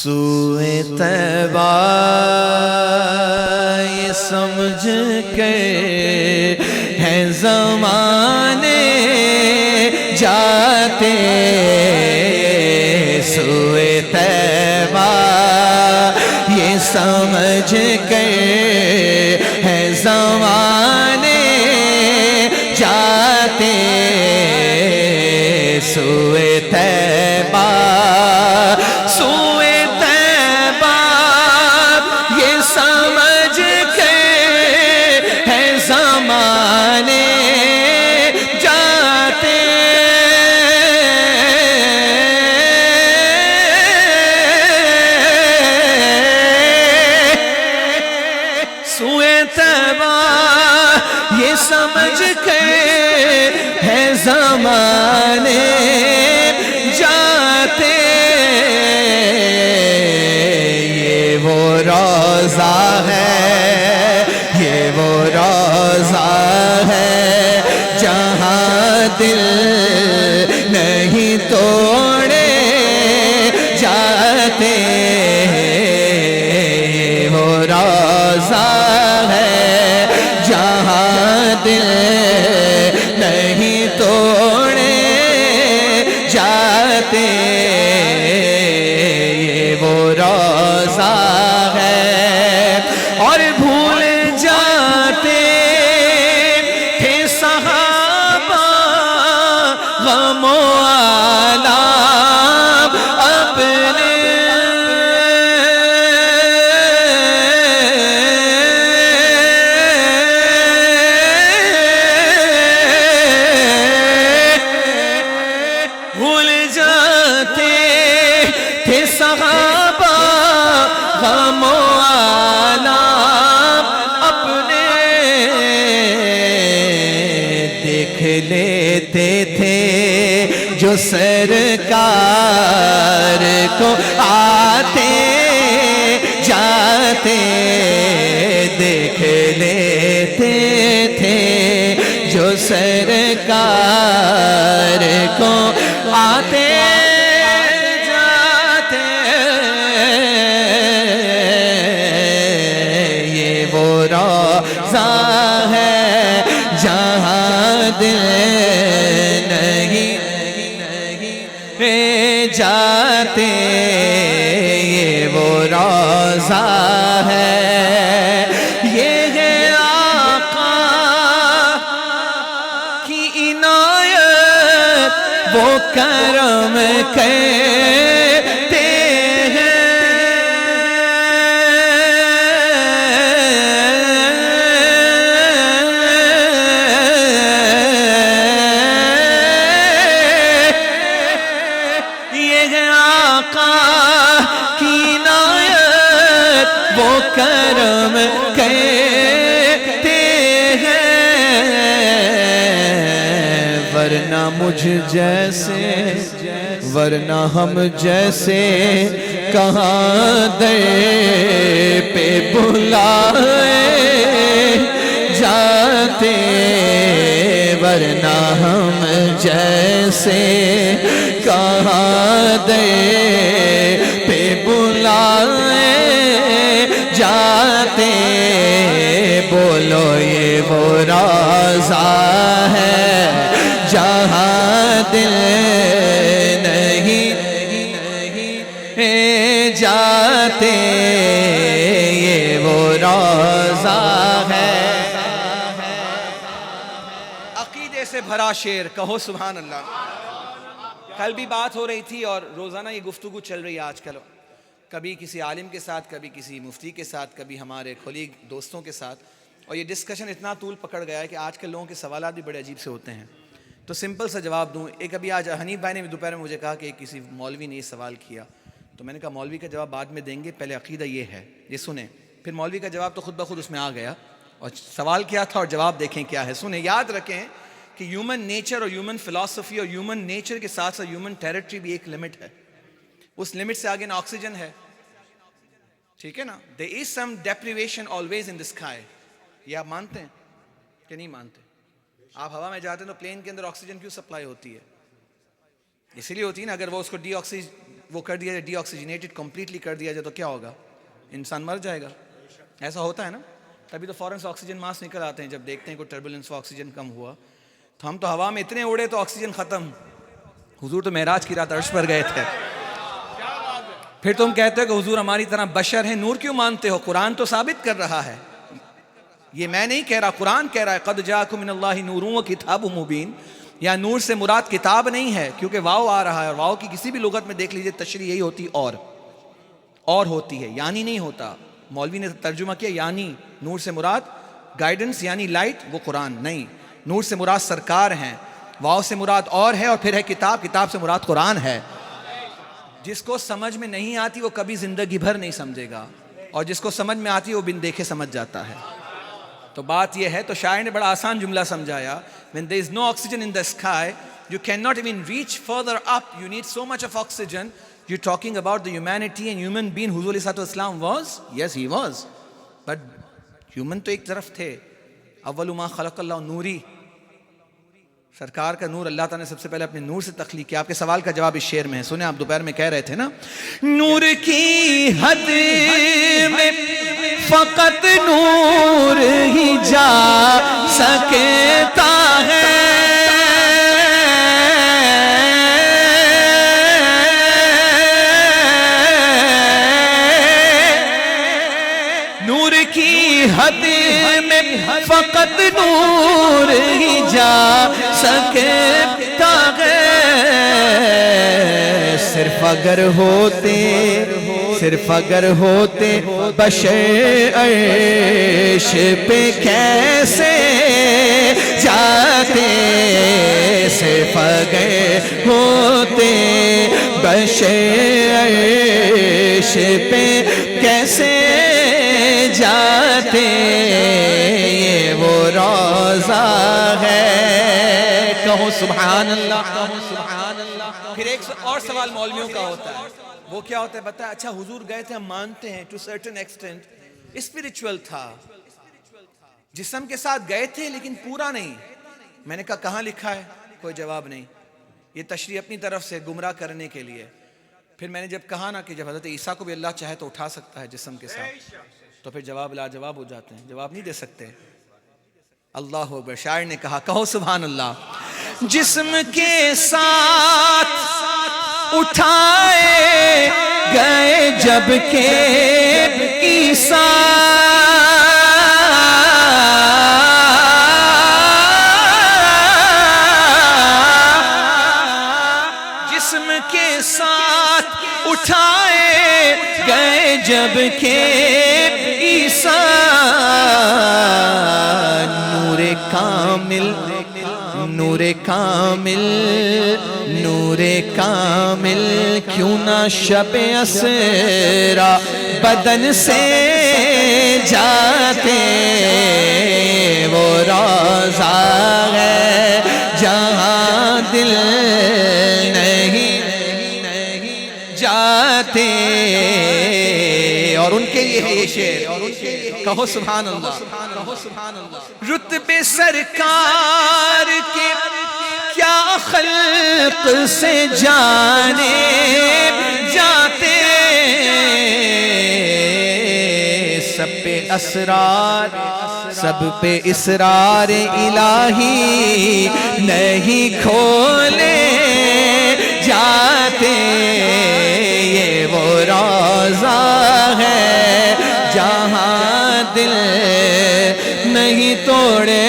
سوئے طیبہ یہ سمجھ کے ہیں زمانے جاتے، سوئے طیبہ یہ سمجھ کے ہیں زمانے جاتے، سوئے طیبہ سوئے طیبہ یہ سمجھ کے ہیں زمانے جاتے، سوئے طیبہ یہ سمجھ کے ہیں زمانے جاتے، یہ وہ روضہ ہے، یہ وہ روضہ ہے جہاں دل نہیں توڑے جاتے، یہ وہ روضہ ہے جہاں دل نہیں توڑے جاتے، یہ وہ روضہ ہے، اور بھول جاتے تھے صحابہ غم و آلام اپنے، بھول جاتے تھے صحابہ غم و آلام اپنے، دیکھ لیتے تھے جو سرکار کو آتے جاتے، دیکھ لیتے تھے جو سرکار کو آتے جاتے، یہ وہ روضہ ہے جہاں دل نہیں جاتے، یہ وہ روضہ ہے، یہ ہے آقا کی عنایت وہ کرم کہتے ہیں، یہ ہے آقا کی عنایت وہ کرم کہتے ہیں، ورنہ مجھ جیسے ورنہ ہم جیسے کہاں دے پہ بلائے جاتے، ورنہ ہم جیسے کہاں دے پہ بلائے جاتے، بولو یہ وہ روضہ ہے جہاں دل نہیں جاتے، یہ وہ روضہ ہے۔ عقیدے سے بھرا شعر، کہو سبحان اللہ۔ کل بھی بات ہو رہی تھی اور روزانہ یہ گفتگو چل رہی ہے آج کل، کبھی کسی عالم کے ساتھ، کبھی کسی مفتی کے ساتھ، کبھی ہمارے کولیگ دوستوں کے ساتھ، اور یہ ڈسکشن اتنا طول پکڑ گیا ہے کہ آج کل لوگوں کے سوالات بھی بڑے عجیب سے ہوتے ہیں، تو سمپل سا جواب دوں۔ ایک ابھی آج حنیف بھائی نے دوپہر میں مجھے کہا کہ کسی مولوی نے یہ سوال کیا، تو میں نے کہا مولوی کا جواب بعد میں دیں گے، پہلے عقیدہ یہ ہے، یہ سنیں۔ پھر مولوی کا جواب تو خود بخود اس میں آ گیا، اور سوال کیا تھا اور جواب دیکھیں کیا ہے، سنیں۔ یاد رکھیں کہ ہیومن نیچر اور ہیومن فلسفی اور ہیومن نیچر کے ساتھ ساتھ ہیومن ٹیریٹری بھی ایک لمٹ ہے، اس لمٹ سے آگے نہ آکسیجن ہے، ٹھیک ہے نا. there is some deprivation always in the sky. یہ آپ مانتے ہیں کہ نہیں مانتے؟ آپ ہوا میں جاتے ہیں تو پلین کے اندر آکسیجن کیوں سپلائی ہوتی ہے؟ اسی لیے ہوتی ہے نا. اگر وہ اس کو ڈی وہ کر دیا جائے, ڈی آکسیجنیٹڈ کمپلیٹلی کر دیا جائے, تو کیا ہوگا؟ انسان مر جائے گا. ایسا ہوتا ہے نا, تبھی تو فوراً سے آکسیجن ماسک نکل آتے ہیں جب دیکھتے ہیں کوئی ٹربولنس ہو, آکسیجن کم ہوا. تو ہم تو ہوا میں اتنے اڑے تو آکسیجن ختم. حضور تو معراج کی رات عرش پر گئے تھے. پھر تم کہتے ہو کہ حضور ہماری طرح بشر ہیں, نور کیوں مانتے ہو؟ قرآن تو ثابت کر رہا ہے. یہ میں نہیں کہہ رہا, قرآن کہہ رہا ہے قد جاءکم من اللہ نور و کتاب مبین. یا نور سے مراد کتاب نہیں ہے, کیونکہ واو آ رہا ہے, اور واو کی کسی بھی لغت میں دیکھ لیجئے تشریح یہی ہوتی اور ہوتی ہے, یعنی نہیں ہوتا. مولوی نے ترجمہ کیا یعنی, نور سے مراد گائیڈنس یعنی لائٹ, وہ قرآن نہیں. نور سے مراد سرکار ہیں, واو سے مراد اور ہے, اور پھر ہے کتاب, کتاب سے مراد قرآن ہے. جس کو سمجھ میں نہیں آتی وہ کبھی زندگی بھر نہیں سمجھے گا, اور جس کو سمجھ میں آتی وہ بن دیکھے سمجھ جاتا ہے. تو بات یہ ہے, تو شاعر نے بڑا آسان جملہ سمجھایا, when there is no oxygen in the sky, you cannot even reach further up, you need so much of oxygen. You're talking about the humanity and human being. Huzur Alayhi Islam was, yes he was, but human تو ایک طرف تھے. اول ما خلق اللہ نوری, سرکار کا نور اللہ تعالیٰ نے سب سے پہلے اپنے نور سے تخلیق کیا. آپ کے سوال کا جواب اس شعر میں ہے, سنیں. آپ دوپہر میں کہہ رہے تھے نا, نور کی حد میں فقط نور ہی جا سکتا ہے. نور کی حد میں فقط نور ہی جا سکتا ہے. صرف اگر ہوتے بشر عرش پہ کیسے جاتے. صرف اگر ہوتے بشر عرش پہ کیسے جاتے. یہ وہ روضہ ہے, کہو سبحان اللہ, کہو سبحان اللہ. پھر ایک اور سوال مولویوں کا ہوتا ہے, وہ کیا ہوتا ہے بتا. اچھا حضور گئے تھے, ہم مانتے ہیں ٹو سرٹن ایکسٹینٹ اسپریچول تھا, جسم کے ساتھ گئے تھے لیکن پورا نہیں. میں نے کہا کہاں لکھا ہے؟ کوئی جواب نہیں. یہ تشریح اپنی طرف سے گمراہ کرنے کے لیے. پھر میں نے جب کہا نا کہ جب حضرت عیسیٰ کو بھی اللہ چاہے تو اٹھا سکتا ہے جسم کے ساتھ, تو پھر جواب لاجواب ہو جاتے ہیں, جواب نہیں دے سکتے. اللہ اکبر. شاعر نے کہا, کہو سبحان اللہ. جسم کے ساتھ اٹھائے گئے جب کہ عیسیٰ, جسم کے ساتھ اٹھائے گئے جب کہ عیسیٰ. نور کامل, نور کامل, نور کامل کیوں نہ شب اسرا بدن سے جاتے. وہ روضہ ہے جہاں دل نہیں جاتے. اور ان کے لیے ہے یہ شعر, کہو سبحان اللہ, کہو سبحان اللہ. رتبے سرکار کے کیا خلق سے جانے جاتے. سب پہ اسرار, سب پہ اسرار الہی نہیں کھولے جاتے. یہ وہ روضہ ہے جہاں دل نہیں توڑے